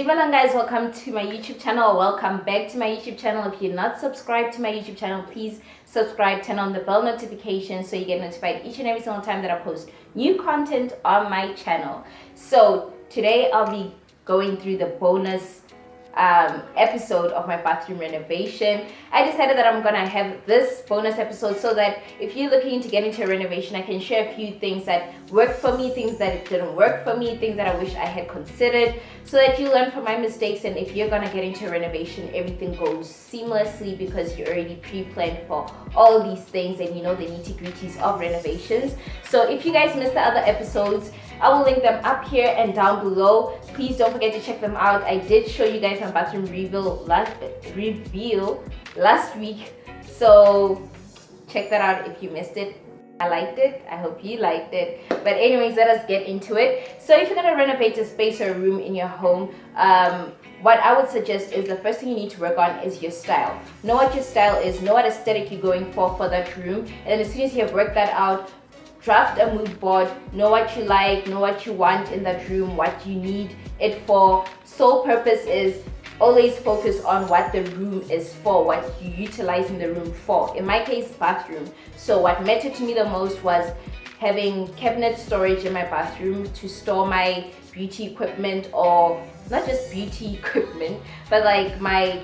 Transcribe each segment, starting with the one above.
Dumelang guys, welcome to my YouTube channel. Welcome back to my YouTube channel. If you're not subscribed to my YouTube channel, please subscribe, turn on the bell notification so you get notified each and every single time that I post new content on my channel. So today I'll be going through the bonus episode of my bathroom renovation. I decided that I'm gonna have this bonus episode so that if you're looking to get into a renovation, I can share a few things that worked for me, things that didn't work for me, things that I wish I had considered, so that you learn from my mistakes. And if you're gonna get into a renovation, everything goes seamlessly because you already pre-planned for all these things and you know the nitty-gritties of renovations. So if you guys missed the other episodes, I will link them up here and down below. Please don't forget to check them out. I did show you guys my bathroom reveal last week, so check that out if you missed it. I liked it. I hope you liked it. But anyways, let us get into it. So if you're gonna renovate a space or a room in your home, what I would suggest is the first thing you need to work on is your style. Know what your style is, know what aesthetic you're going for that room, and as soon as you have worked that out, draft a mood board, know what you like, know what you want in that room, what you need it for. Sole purpose is always focus on what the room is for, what you utilize in the room for. In my case, bathroom. So what mattered to me the most was having cabinet storage in my bathroom to store my beauty equipment, or not just beauty equipment, but like my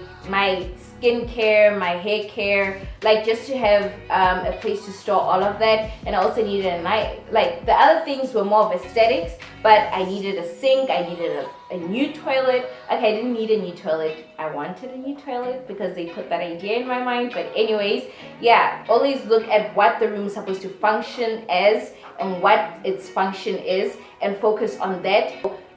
skincare, my hair care, like just to have a place to store all of that. And I also needed a night, like the other things were more of aesthetics, but I needed a sink, I needed a new toilet. Okay, I didn't need a new toilet, I wanted a new toilet because they put that idea in my mind. But anyways, yeah, always look at what the room is supposed to function as and what its function is and focus on that.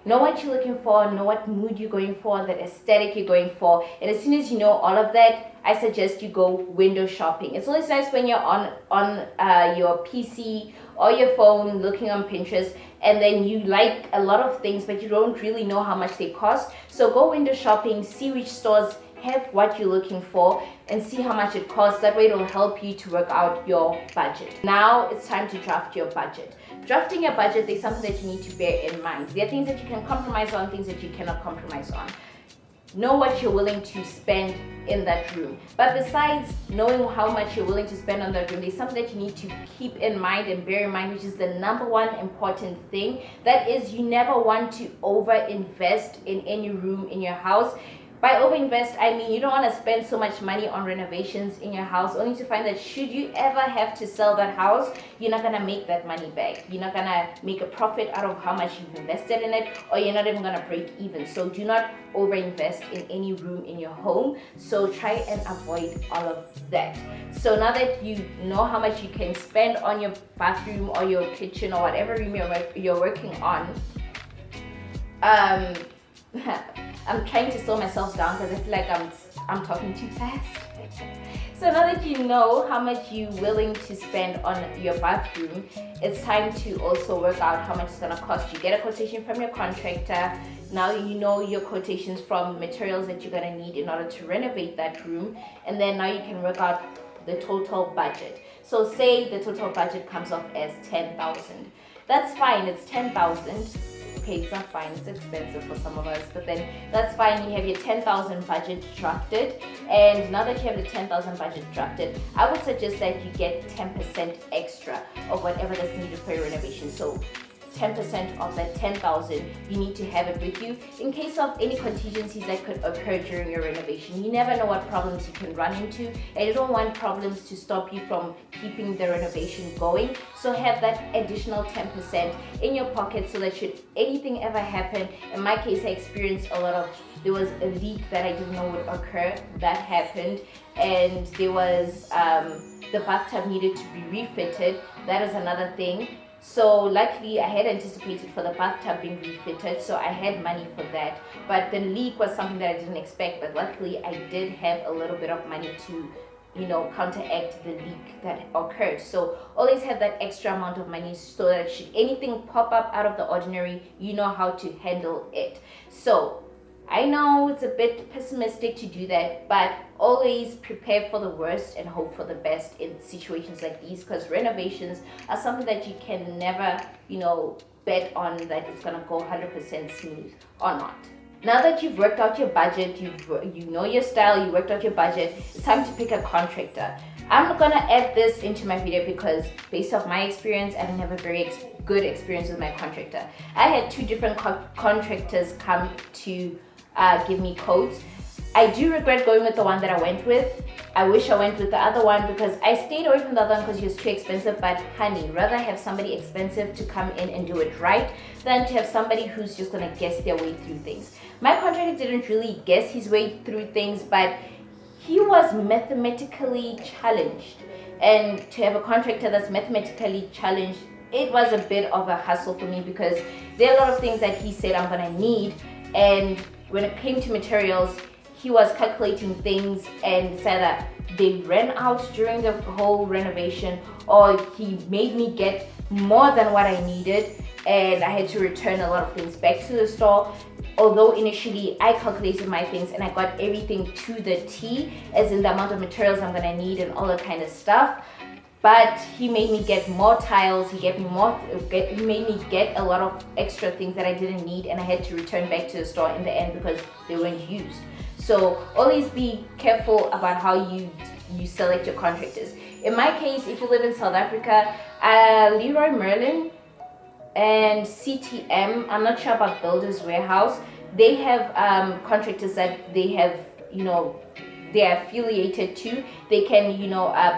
Know what you're looking for, know what mood you're going for, that aesthetic you're going for, and as soon as you know all of that, I suggest you go window shopping. It's always nice when you're on your PC or your phone looking on Pinterest and then you like a lot of things but you don't really know how much they cost. So go window shopping, see which stores have what you're looking for and see how much it costs. That way it'll help you to work out your budget. Now it's time to draft your budget. Drafting your budget is something that you need to bear in mind. There are things that you can compromise on, things that you cannot compromise on. Know what you're willing to spend in that room. But besides knowing how much you're willing to spend on that room, there's something that you need to keep in mind and bear in mind, which is the number one important thing. That is, you never want to over-invest in any room in your house. By overinvest, I mean you don't want to spend so much money on renovations in your house only to find that should you ever have to sell that house, you're not going to make that money back. You're not going to make a profit out of how much you've invested in it, or you're not even going to break even. So do not overinvest in any room in your home. So try and avoid all of that. So now that you know how much you can spend on your bathroom or your kitchen or whatever room you're working on, I'm trying to slow myself down because I feel like I'm talking too fast. So now that you know how much you're willing to spend on your bathroom, it's time to also work out how much it's going to cost you. Get a quotation from your contractor. Now you know your quotations from materials that you're going to need in order to renovate that room, and then now you can work out the total budget. So say the total budget comes off as 10,000. That's fine, it's 10,000. Okay, it's not fine, it's expensive for some of us, but then that's fine. You have your 10,000 budget drafted, and now that you have the 10,000 budget drafted, I would suggest that you get 10% extra of whatever that's needed for your renovation. So 10% of that 10,000, you need to have it with you in case of any contingencies that could occur during your renovation. You never know what problems you can run into, and you don't want problems to stop you from keeping the renovation going. So have that additional 10% in your pocket so that should anything ever happen. In my case, I experienced there was a leak that I didn't know would occur. That happened, and there was the bathtub needed to be refitted. That is another thing. So luckily I had anticipated for the bathtub being refitted, so I had money for that. But the leak was something that I didn't expect, but luckily I did have a little bit of money to, counteract the leak that occurred. So always have that extra amount of money so that should anything pop up out of the ordinary, you know how to handle it. So I know it's a bit pessimistic to do that, but always prepare for the worst and hope for the best in situations like these, because renovations are something that you can never, bet on that it's going to go 100% smooth or not. Now that you've worked out your budget, you know your style, you worked out your budget, it's time to pick a contractor. I'm gonna add this into my video because based off my experience, I didn't have a very good experience with my contractor. I had 2 different contractors come to give me quotes. I do regret going with the one that I went with. I wish I went with the other one because I stayed away from the other one because he was too expensive. But honey, rather have somebody expensive to come in and do it right than to have somebody who's just gonna guess their way through things. My contractor didn't really guess his way through things, but he was mathematically challenged. And to have a contractor that's mathematically challenged, it was a bit of a hassle for me because there are a lot of things that he said I'm gonna need, and when it came to materials, he was calculating things and said that they ran out during the whole renovation, or he made me get more than what I needed and I had to return a lot of things back to the store. Although initially I calculated my things and I got everything to the T, as in the amount of materials I'm gonna need and all that kind of stuff, but he made me get more tiles, he made me get a lot of extra things that I didn't need, and I had to return back to the store in the end because they weren't used. So always be careful about how you select your contractors. In my case, if you live in South Africa, Leroy Merlin and CTM, I'm not sure about Builders Warehouse, they have contractors that they have, they are affiliated to. They can,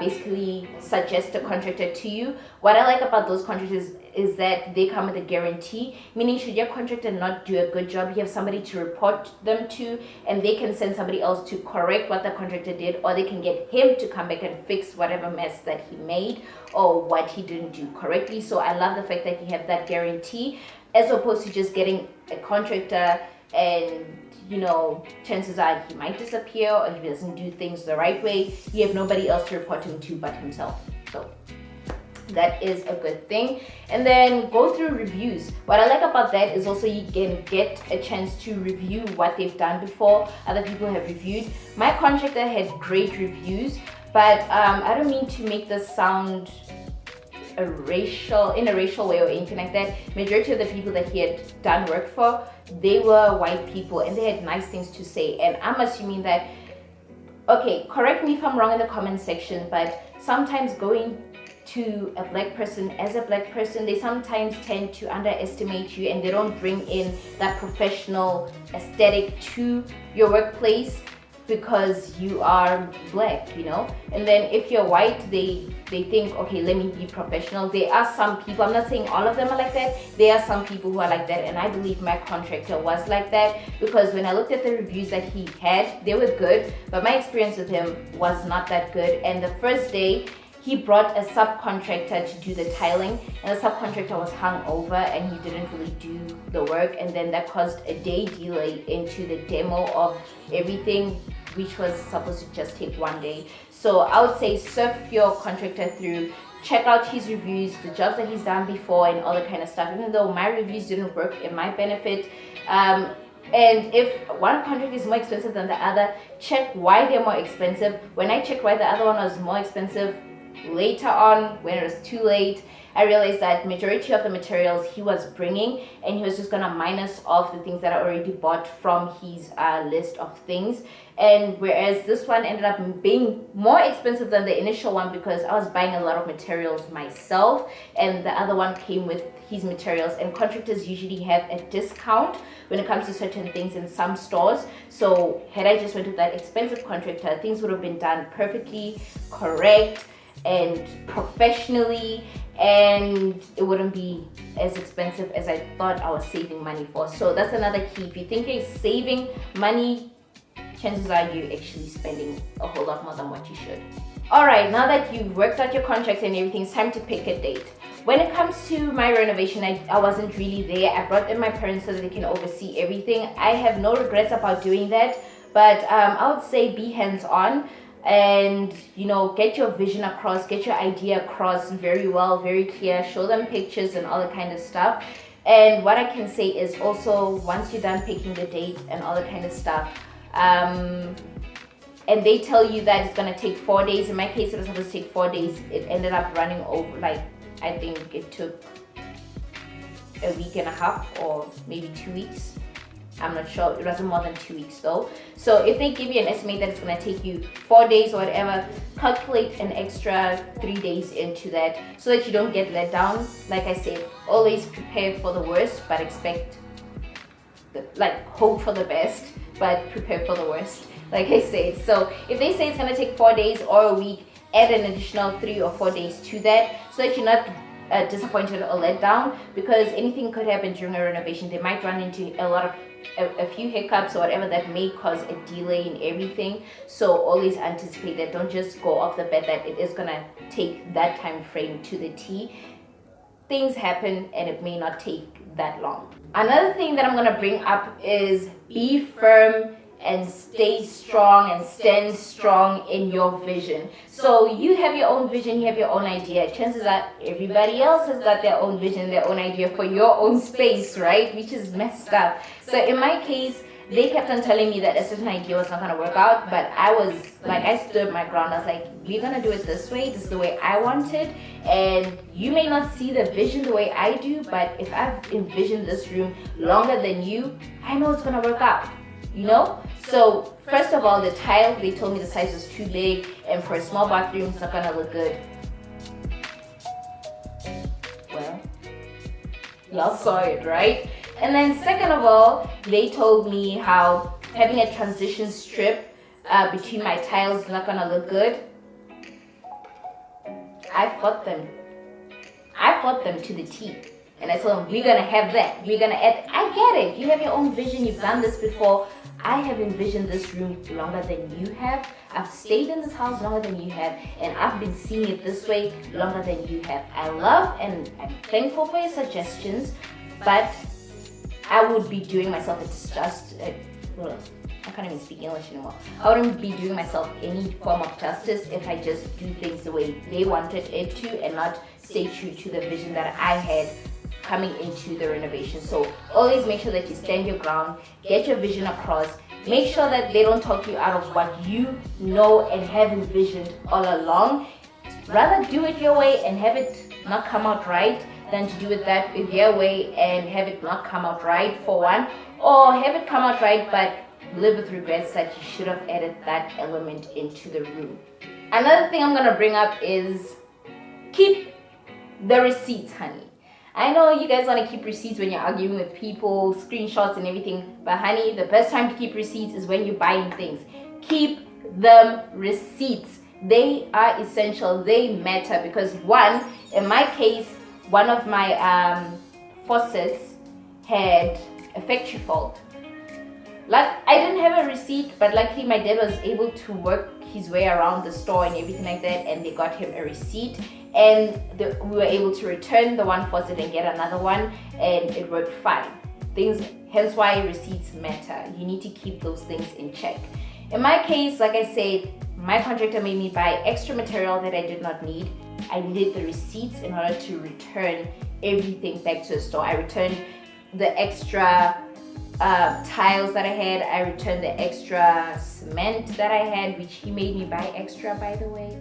basically suggest a contractor to you. What I like about those contractors is that they come with a guarantee, meaning should your contractor not do a good job, you have somebody to report them to, and they can send somebody else to correct what the contractor did, or they can get him to come back and fix whatever mess that he made or what he didn't do correctly. So I love the fact that you have that guarantee, as opposed to just getting a contractor and chances are he might disappear, or if he doesn't do things the right way, you have nobody else to report him to but himself. So that is a good thing. And then go through reviews. What I like about that is also you can get a chance to review what they've done before other people have reviewed. My contractor had great reviews, but I don't mean to make this sound in a racial way or anything like that. Majority of the people that he had done work for, they were white people and they had nice things to say, and I'm assuming that, okay, correct me if I'm wrong in the comment section, but sometimes going to a black person as a black person, they sometimes tend to underestimate you and they don't bring in that professional aesthetic to your workplace because you are black, and then if you're white, they think, okay, let me be professional. There are some people, I'm not saying all of them are like that, there are some people who are like that, and I believe my contractor was like that, because when I looked at the reviews that he had, they were good, but my experience with him was not that good. And the first day he brought a subcontractor to do the tiling, and the subcontractor was hung over and he didn't really do the work, and then that caused a day delay into the demo of everything, which was supposed to just take 1 day. So I would say surf your contractor through, check out his reviews, the jobs that he's done before and all that kind of stuff, even though my reviews didn't work in my benefit. And if one contract is more expensive than the other, check why they're more expensive. When I checked why the other one was more expensive, later on, when it was too late, I realized that majority of the materials he was bringing, and he was just gonna minus off the things that I already bought from his list of things. And whereas this one ended up being more expensive than the initial one because I was buying a lot of materials myself, and the other one came with his materials, and contractors usually have a discount when it comes to certain things in some stores. So had I just went with that expensive contractor, things would have been done perfectly correct and professionally, and it wouldn't be as expensive as I thought I was saving money for. So that's another key. If you think you're saving money, chances are you're actually spending a whole lot more than what you should. Alright, now that you've worked out your contract and everything, it's time to pick a date. When it comes to my renovation, I wasn't really there. I brought in my parents so that they can oversee everything. I have no regrets about doing that, but I would say be hands-on and get your vision across, get your idea across very well, very clear, show them pictures and all that kind of stuff. And what I can say is also, once you're done picking the date and all that kind of stuff, and they tell you that it's going to take 4 days, in my case it was supposed to take 4 days, it ended up running over, like I think it took a week and a half or maybe 2 weeks. I'm not sure. It wasn't more than 2 weeks though. So if they give you an estimate that it's going to take you 4 days or whatever, calculate an extra 3 days into that so that you don't get let down. Like I said, always prepare for the worst, but hope for the best, but prepare for the worst, like I said. So if they say it's going to take 4 days or a week, add an additional 3 or 4 days to that so that you're not disappointed or let down, because anything could happen during a renovation. They might run into a few hiccups or whatever that may cause a delay in everything. So always anticipate that. Don't just go off the bat that it is gonna take that time frame to the T. Things happen and it may not take that long. Another thing that I'm gonna bring up is be firm and stay strong and stand strong in your vision. So you have your own vision, you have your own idea. Chances are everybody else has got their own vision, their own idea for your own space, right? Which is messed up. So in my case, they kept on telling me that a certain idea was not going to work out, but I stood my ground. I was like, we're going to do it this way. This is the way I want it. And you may not see the vision the way I do, but if I've envisioned this room longer than you, I know it's going to work out, you know? So first of all, the tile, they told me the size was too big, and for a small bathroom, it's not going to look good. Well, y'all saw it, right? And then second of all, they told me how having a transition strip between my tiles is not gonna look good. I fought them to the T. And I told them, we're gonna have that. We're gonna add, I get it. You have your own vision, you've done this before. I have envisioned this room longer than you have. I've stayed in this house longer than you have, and I've been seeing it this way longer than you have. I love and I'm thankful for your suggestions, but I would be doing myself I can't even speak English anymore. I wouldn't be doing myself any form of justice if I just do things the way they wanted it to and not stay true to the vision that I had coming into the renovation. So always make sure that you stand your ground, get your vision across, make sure that they don't talk you out of what you know and have envisioned all along. Rather do it your way and have it not come out right than to do it that their way and have it not come out right, for one, or have it come out right but live with regrets that you should have added that element into the room. Another thing I'm gonna bring up is keep the receipts, honey. I know you guys want to keep receipts when you're arguing with people, screenshots and everything, but honey, the best time to keep receipts is when you're buying things. Keep them receipts. They are essential, they matter, because one, in my case, one of my faucets had a factory fault. Like, I didn't have a receipt, but luckily my dad was able to work his way around the store and everything like that, and they got him a receipt, and we were able to return the one faucet and get another one, and it worked fine. Hence why receipts matter. You need to keep those things in check. In my case, like I said, my contractor made me buy extra material that I did not need. I needed the receipts in order to return everything back to the store. I returned the extra tiles that I had. I returned the extra cement that I had, which he made me buy extra, by the way,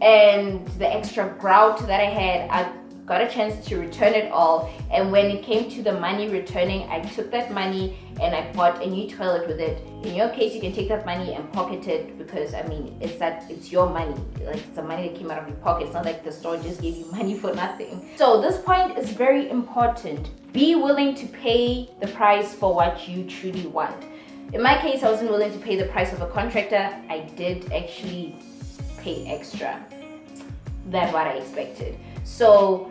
and the extra grout that I had. I got a chance to return it all, and when it came to the money returning, I took that money and I bought a new toilet with it. In your case, you can take that money and pocket it, because I mean, it's your money. Like, it's the money that came out of your pocket. It's not like the store just gave you money for nothing. So this point is very important. Be willing to pay the price for what you truly want. In my case, I wasn't willing to pay the price of a contractor. I did actually pay extra than what I expected. So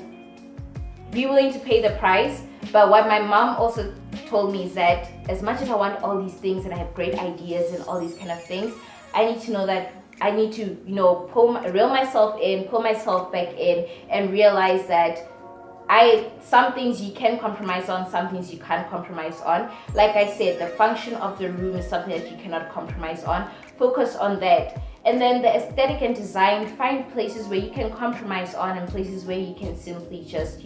be willing to pay the price. But what my mom also told me is that as much as I want all these things and I have great ideas and all these kind of things, I need to know that I need to, reel myself in, pull myself back in, and realize that some things you can compromise on, some things you can't compromise on. Like I said, the function of the room is something that you cannot compromise on. Focus on that. And then the aesthetic and design, find places where you can compromise on and places where you can simply just,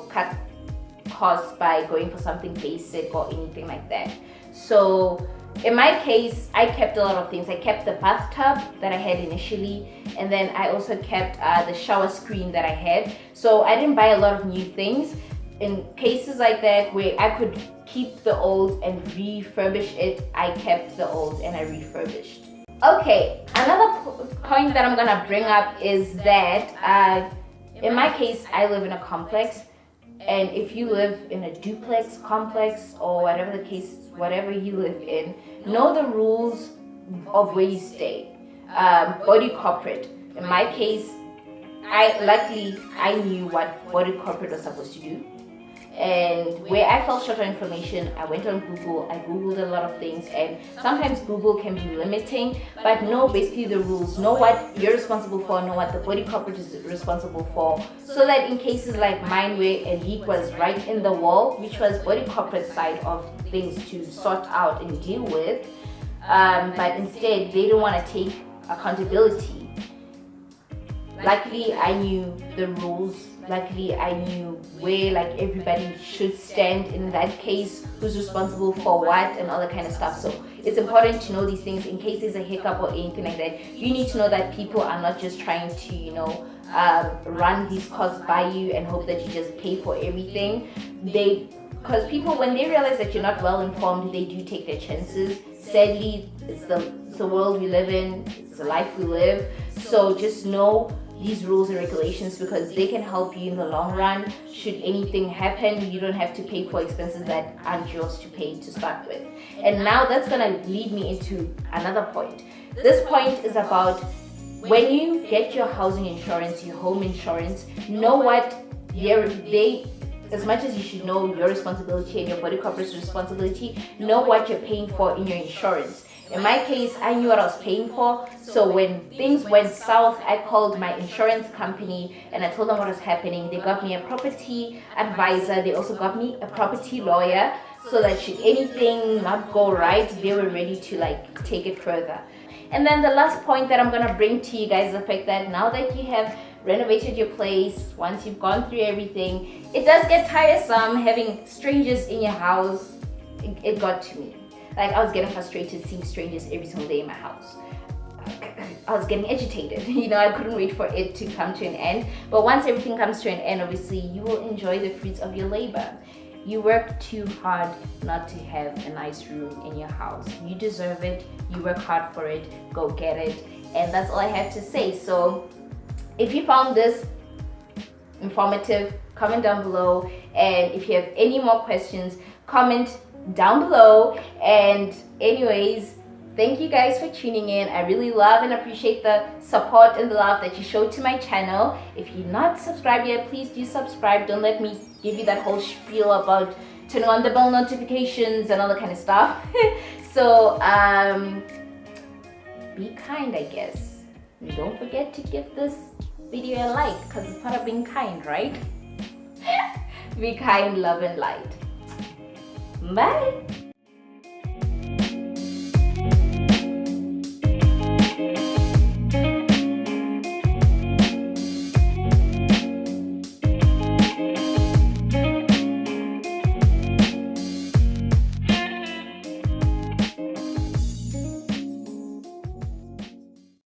cut costs by going for something basic or anything like that. So in my case, I kept a lot of things. I kept the bathtub that I had initially, and then I also kept the shower screen that I had. So I didn't buy a lot of new things. in cases like that where I could keep the old and refurbish it, I kept the old and I refurbished. Okay, another point that I'm gonna bring up is that in my case, I live in a complex, and if you live in a duplex, complex, or whatever the case, whatever you live in, know the rules of where you stay. Body corporate. In my case, I knew what body corporate was supposed to do. And where I fell short on information, I went on Google, I Googled a lot of things, and sometimes Google can be limiting, but know basically the rules, know what you're responsible for, know what the body corporate is responsible for, so that in cases like mine where a leak was right in the wall, which was body corporate side of things to sort out and deal with, but instead they don't want to take accountability. Luckily, I knew the rules. Luckily, I knew where like everybody should stand in that case, who's responsible for what, and all that kind of stuff. So it's important to know these things in case there's a hiccup or anything like that. You need to know that people are not just trying to, run these costs by you and hope that you just pay for everything. Because people, when they realize that you're not well informed, they do take their chances. Sadly, it's the world we live in, it's the life we live. So just know these rules and regulations, because they can help you in the long run. Should anything happen, you don't have to pay for expenses that aren't yours to pay to start with. And now that's gonna lead me into another point. This point is about when you get your housing insurance, your home insurance, know what as much as you should know your responsibility and your body corporate's responsibility, know what you're paying for in your insurance. In my case, I knew what I was paying for, so when things went south, I called my insurance company and I told them what was happening. They got me a property advisor, they also got me a property lawyer, so that should anything not go right, they were ready to take it further. And then the last point that I'm gonna bring to you guys is the fact that now that you have renovated your place, once you've gone through everything, it does get tiresome having strangers in your house. It got to me. I was getting frustrated seeing strangers every single day in my house. I was getting agitated. I couldn't wait for it to come to an end. But once everything comes to an end, obviously, you will enjoy the fruits of your labor. You work too hard not to have a nice room in your house. You deserve it. You work hard for it. Go get it. And that's all I have to say. So if you found this informative, comment down below. And if you have any more questions, comment down below. And anyways, thank you guys for tuning in. I really love and appreciate the support and the love that you showed to my channel. If you're not subscribed yet, please do subscribe. Don't let me give you that whole spiel about turning on the bell notifications and all that kind of stuff. So be kind, I guess. And don't forget to give this video a like, because it's part of being kind, right? Be kind, love, and light. Bye.